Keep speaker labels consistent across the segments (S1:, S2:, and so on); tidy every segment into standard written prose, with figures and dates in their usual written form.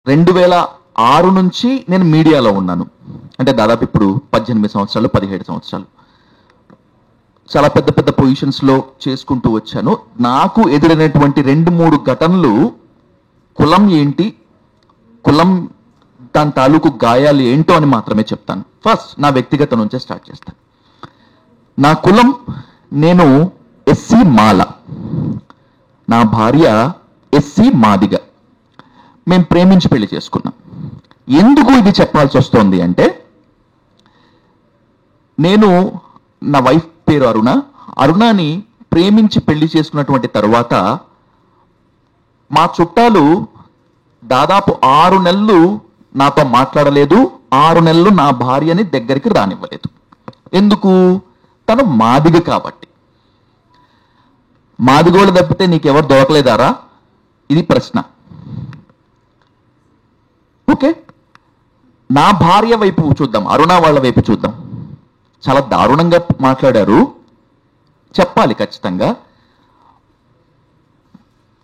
S1: 2006 నుంచి నేను మీడియాలో ఉన్నాను. అంటే దాదాపు ఇప్పుడు 18 సంవత్సరాలు 17 సంవత్సరాలు చాలా పెద్ద పెద్ద పొజిషన్స్లో చేసుకుంటూ వచ్చాను. నాకు ఎదురైనటువంటి 2-3 ఘటనలు కులం ఏంటి, కులం దాని తాలూకు గాయాలు ఏంటో అని మాత్రమే చెప్తాను. ఫస్ట్ నా వ్యక్తిగత నుంచే స్టార్ట్ చేస్తాను. నా కులం, నేను ఎస్సీ మాల, నా భార్య ఎస్సీ మాదిగ. మేము ప్రేమించి పెళ్లి చేసుకున్నాం. ఎందుకు ఇది చెప్పాల్సి వస్తోంది అంటే, నేను నా వైఫ్ పేరు అరుణని ప్రేమించి పెళ్లి చేసుకున్నటువంటి తరువాత మా చుట్టాలు దాదాపు 6 నెలలు నాతో మాట్లాడలేదు, 6 నెలలు నా భార్యని దగ్గరికి రానివ్వలేదు. ఎందుకు? తను మాదిగ కాబట్టి. మాదిగోళ్ళు తప్పితే నీకెవరు దొరకలేదారా? ఇది ప్రశ్న. ఓకే, నా భార్య వైపు చూద్దాం, అరుణ వాళ్ళ వైపు చూద్దాం. చాలా దారుణంగా మాట్లాడారు, చెప్పాలి ఖచ్చితంగా.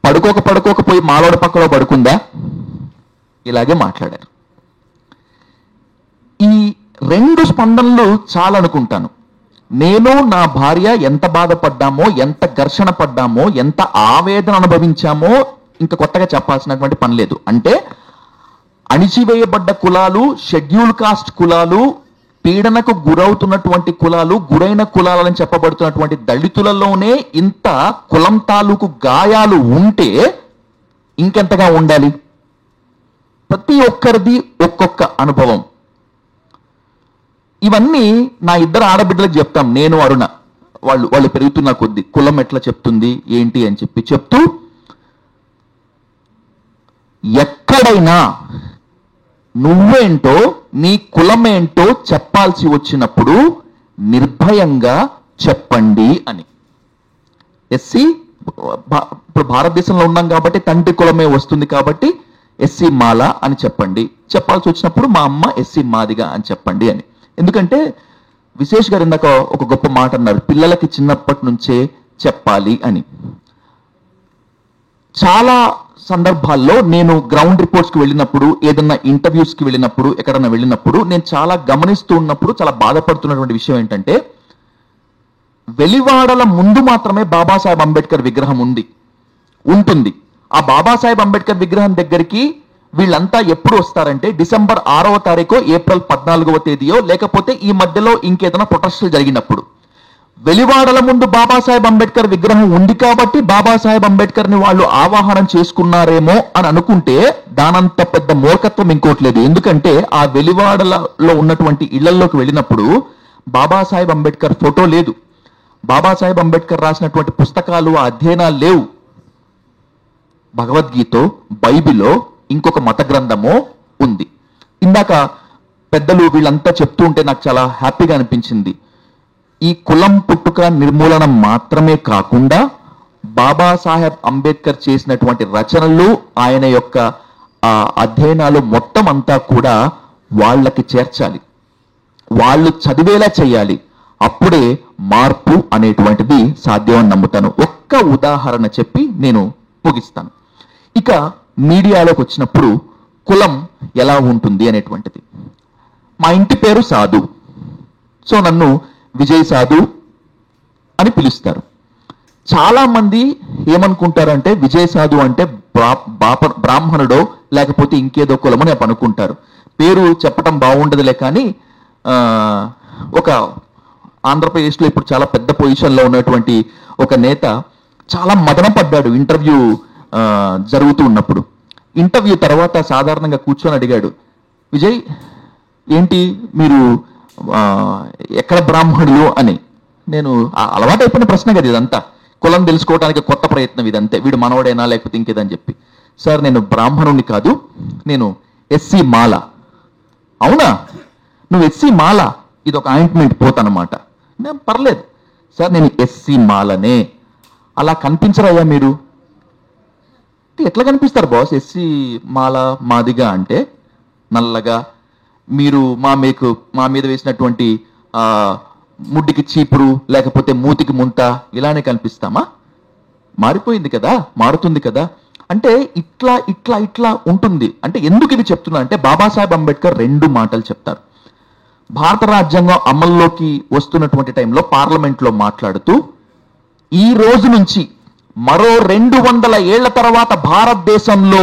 S1: పడుకోకపోయి మాలోడ పక్కలో పడుకుందా, ఇలాగే మాట్లాడారు. ఈ 2 స్పందనలు చాలనుకుంటాను. నేను నా భార్య ఎంత బాధపడ్డామో, ఎంత ఘర్షణ పడ్డామో, ఎంత ఆవేదన అనుభవించామో ఇంకా కొత్తగా చెప్పాల్సినటువంటి పని లేదు. అంటే అణిచివేయబడ్డ కులాలు, షెడ్యూల్ కాస్ట్ కులాలు, పీడనకు గురవుతున్నటువంటి కులాలు, గురైన కులాలని చెప్పబడుతున్నటువంటి దళితులలోనే ఇంత కులం తాలూకు గాయాలు ఉంటే ఇంకెంతగా ఉండాలి? ప్రతి ఒక్కరిది ఒక్కొక్క అనుభవం. ఇవన్నీ నా 2 ఆడబిడ్డలకు చెప్తాం, నేను అరుణ. వాళ్ళు పెరుగుతున్న కొద్దీ కులం ఎట్లా చెప్తుంది ఏంటి అని చెప్తూ, ఎక్కడైనా నువ్వేంటో నీ కులమేంటో చెప్పాల్సి వచ్చినప్పుడు నిర్భయంగా చెప్పండి అని. ఎస్సీ, ఇప్పుడు భారతదేశంలో ఉన్నాం కాబట్టి తండ్రి కులమే వస్తుంది కాబట్టి ఎస్సీ మాల అని చెప్పండి. చెప్పాల్సి వచ్చినప్పుడు మా అమ్మ ఎస్సీ మాదిగా అని చెప్పండి అని. ఎందుకంటే విశేష్ గారు ఇందాక ఒక గొప్ప మాట అన్నారు, పిల్లలకి చిన్నప్పటి నుంచే చెప్పాలి అని. చాలా సందర్భాల్లో నేను గ్రౌండ్ రిపోర్ట్స్కి వెళ్ళినప్పుడు, ఏదన్నా ఇంటర్వ్యూస్కి వెళ్ళినప్పుడు, ఎక్కడన్నా వెళ్ళినప్పుడు నేను చాలా గమనిస్తూ ఉన్నప్పుడు చాలా బాధపడుతున్నటువంటి విషయం ఏంటంటే, వెలివాడల ముందు మాత్రమే బాబాసాహెబ్ అంబేద్కర్ విగ్రహం ఉంటుంది. ఆ బాబాసాహెబ్ అంబేద్కర్ విగ్రహం దగ్గరికి వీళ్ళంతా ఎప్పుడు వస్తారంటే డిసెంబర్ 6వ తారీఖు, ఏప్రిల్ 14వ తేదీయో, లేకపోతే ఈ మధ్యలో ఇంకేదైనా ప్రొటెస్టులు జరిగినప్పుడు. వెలివాడల ముందు బాబాసాహెబ్ అంబేద్కర్ విగ్రహం ఉంది కాబట్టి బాబాసాహెబ్ అంబేద్కర్ ని వాళ్ళు ఆవాహనం చేసుకున్నారేమో అని అనుకుంటే దానంత పెద్ద మూర్ఖత్వం ఇంకోట్లేదు. ఎందుకంటే ఆ వెలివాడలలో ఉన్నటువంటి ఇళ్లలోకి వెళ్ళినప్పుడు బాబాసాహెబ్ అంబేద్కర్ ఫోటో లేదు, బాబాసాహెబ్ అంబేద్కర్ రాసినటువంటి పుస్తకాలు, అధ్యయనాలు లేవు. భగవద్గీత, బైబిలో, ఇంకొక మత గ్రంథమో ఉంది. ఇందాక పెద్దలు వీళ్ళంతా చెప్తూ ఉంటే నాకు చాలా హ్యాపీగా అనిపించింది. ఈ కులం పుట్టుక నిర్మూలన మాత్రమే కాకుండా బాబాసాహెబ్ అంబేద్కర్ చేసినటువంటి రచనలు, ఆయన యొక్క అధ్యయనాలు మొత్తం అంతా కూడా వాళ్ళకి చేర్చాలి, వాళ్ళు చదివేలా చేయాలి. అప్పుడే మార్పు అనేటువంటిది సాధ్యమని నమ్ముతాను. ఒక్క ఉదాహరణ చెప్పి నేను ముగిస్తాను. ఇక మీడియాలోకి వచ్చినప్పుడు కులం ఎలా ఉంటుంది అనేటువంటిది. మా ఇంటి పేరు సాధు, సో నన్ను విజయ్ సాధు అని పిలుస్తారు. చాలా మంది ఏమనుకుంటారంటే విజయ్ సాధు అంటే బ్రాహ్మణుడో లేకపోతే ఇంకేదో కులమని అనుకుంటారు. పేరు చెప్పడం బాగుండదులే కానీ ఒక ఆంధ్రప్రదేశ్లో ఇప్పుడు చాలా పెద్ద పొజిషన్లో ఉన్నటువంటి ఒక నేత చాలా మదన పడ్డాడు ఇంటర్వ్యూ జరుగుతూ ఉన్నప్పుడు. ఇంటర్వ్యూ తర్వాత సాధారణంగా కూర్చొని అడిగాడు, విజయ్ ఏంటి మీరు ఎక్కడ బ్రాహ్మణులు అని. నేను అలవాటు అయిపోయిన ప్రశ్న కదా ఇదంతా, కులం తెలుసుకోవడానికి కొత్త ప్రయత్నం ఇదంతే, వీడు మనవడైనా లేకపోతే ఇంకేదని చెప్పి. సార్ నేను బ్రాహ్మణుని కాదు, నేను ఎస్సీ మాల. అవునా, నువ్వు ఎస్సీ మాల, ఇది ఒక ఆయింట్మెంట్ పోతనమాట. నేను పర్లేదు సార్, నేను ఎస్సీ మాలనే. అలా కనిపించరయ్యా మీరు? ఎట్లా కనిపిస్తారు బాస్ ఎస్సీ మాల మాదిగా అంటే? నల్లగా, మీరు మా మీద వేసినటువంటి ముడ్డికి చీపురు లేకపోతే మూతికి ముంత ఇలానే కనిపిస్తామా? మారిపోయింది కదా, మారుతుంది కదా. అంటే ఇట్లా ఇట్లా ఇట్లా ఉంటుంది. అంటే ఎందుకు ఇది చెప్తున్నా అంటే బాబాసాహెబ్ అంబేద్కర్ 2 మాటలు చెప్తారు. భారత రాజ్యాంగం అమల్లోకి వస్తున్నటువంటి టైంలో పార్లమెంట్లో మాట్లాడుతూ, ఈ రోజు నుంచి మరో 200 ఏళ్ల తర్వాత భారతదేశంలో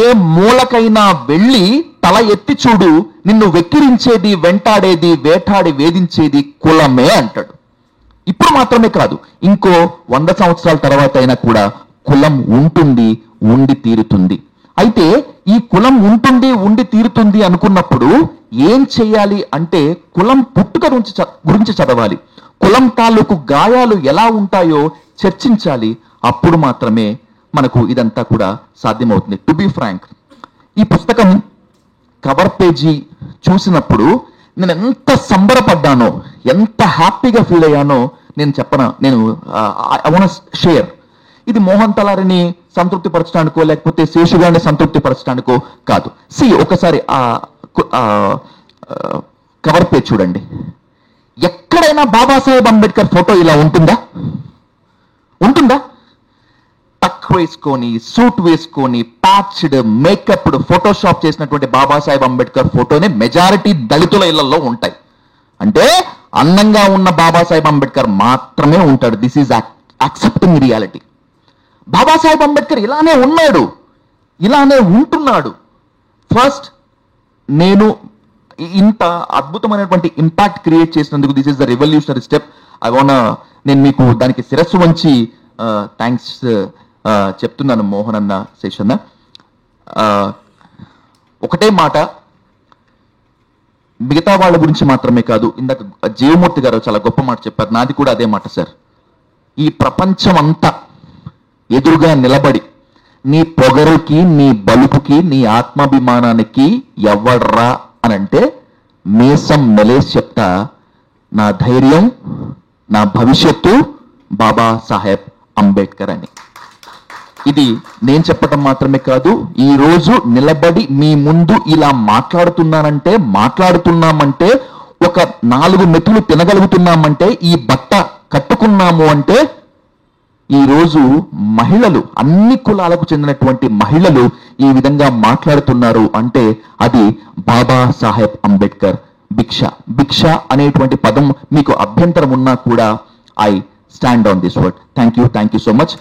S1: ఏ మూలకైనా వెళ్ళి తల ఎత్తి చూడు, నిన్ను వెక్కిరించేది, వెంటాడేది, వేటాడి వేధించేది కులమే అంటాడు. ఇప్పుడు మాత్రమే కాదు, ఇంకో 100 సంవత్సరాల తర్వాత అయినా కూడా కులం ఉంటుంది, ఉండి తీరుతుంది. అయితే ఈ కులం ఉంటుంది, ఉండి తీరుతుంది అనుకున్నప్పుడు ఏం చేయాలి అంటే కులం పుట్టుక గురించి చదవాలి. కులం తాలూకు గాయాలు ఎలా ఉంటాయో చర్చించాలి. అప్పుడు మాత్రమే మనకు ఇదంతా కూడా సాధ్యమవుతుంది. టు బి ఫ్రాంక్, ఈ పుస్తకం కవర్ పేజీ చూసినప్పుడు నేను ఎంత సంబరపడ్డానో, ఎంత హ్యాపీగా ఫీల్ అయ్యానో నేను ఐ వాంట్ షేర్. ఇది మోహన్ తలారిని సంతృప్తి పరచడానికో లేకపోతే శేషుగారిని సంతృప్తి పరచడానికో కాదు. ఒకసారి కవర్ పేజ్ చూడండి. ఎక్కడైనా బాబాసాహెబ్ అంబేద్కర్ ఫోటో ఇలా ఉంటుందా? టక్ వేసుకొని, సూట్ వేసుకొని, ప్యాచ్డ్, మేకప్డ్, ఫోటోషాప్ చేసినటువంటి బాబాసాహెబ్ అంబేద్కర్ ఫోటోనే మెజారిటీ దళితుల ఇళ్లలో ఉంటాయి. అంటే అందంగా ఉన్న బాబాసాహెబ్ అంబేద్కర్ మాత్రమే ఉంటాడు. This is accepting reality. Babasaheb Ambedkar ఇలానే ఉన్నాడు, ఇలానే ఉంటున్నాడు. ఫస్ట్, నేను ఇంత అద్భుతమైనటువంటి ఇంపాక్ట్ క్రియేట్ చేసినందుకు this is the revolutionary step. నేను మీకు దానికి శిరస్సు వంచి థ్యాంక్స్ చెప్తున్నాను మోహన్ అన్న, శేషన్న. ఒకటే మాట, మిగతా వాళ్ళ గురించి మాత్రమే కాదు, ఇందాక జీవమూర్తి గారు చాలా గొప్ప మాట చెప్పారు, నాది కూడా అదే మాట సార్. ఈ ప్రపంచం అంతా ఎదురుగా నిలబడి నీ పొగరుకి, నీ బలుపుకి, నీ ఆత్మాభిమానానికి ఎవడ్రా అని అంటే మీసం మెలేసి చెప్తా, నా ధైర్యం, నా భవిష్యత్తు బాబాసాహెబ్ అంబేద్కర్ అని. ఇది నేను చెప్పటం మాత్రమే కాదు, ఈ రోజు నిలబడి మీ ముందు ఇలా మాట్లాడుతున్నామంటే, ఒక 4 మెతులు తినగలుగుతున్నామంటే, ఈ బట్ట కట్టుకున్నాము అంటే, ఈ రోజు మహిళలు, అన్ని కులాలకు చెందినటువంటి మహిళలు ఈ విధంగా మాట్లాడుతున్నారు అంటే అది బాబాసాహెబ్ అంబేద్కర్ భిక్ష అనేటువంటి పదం మీకు అభ్యంతరం ఉన్నా కూడా I stand on this word. Thank you so much.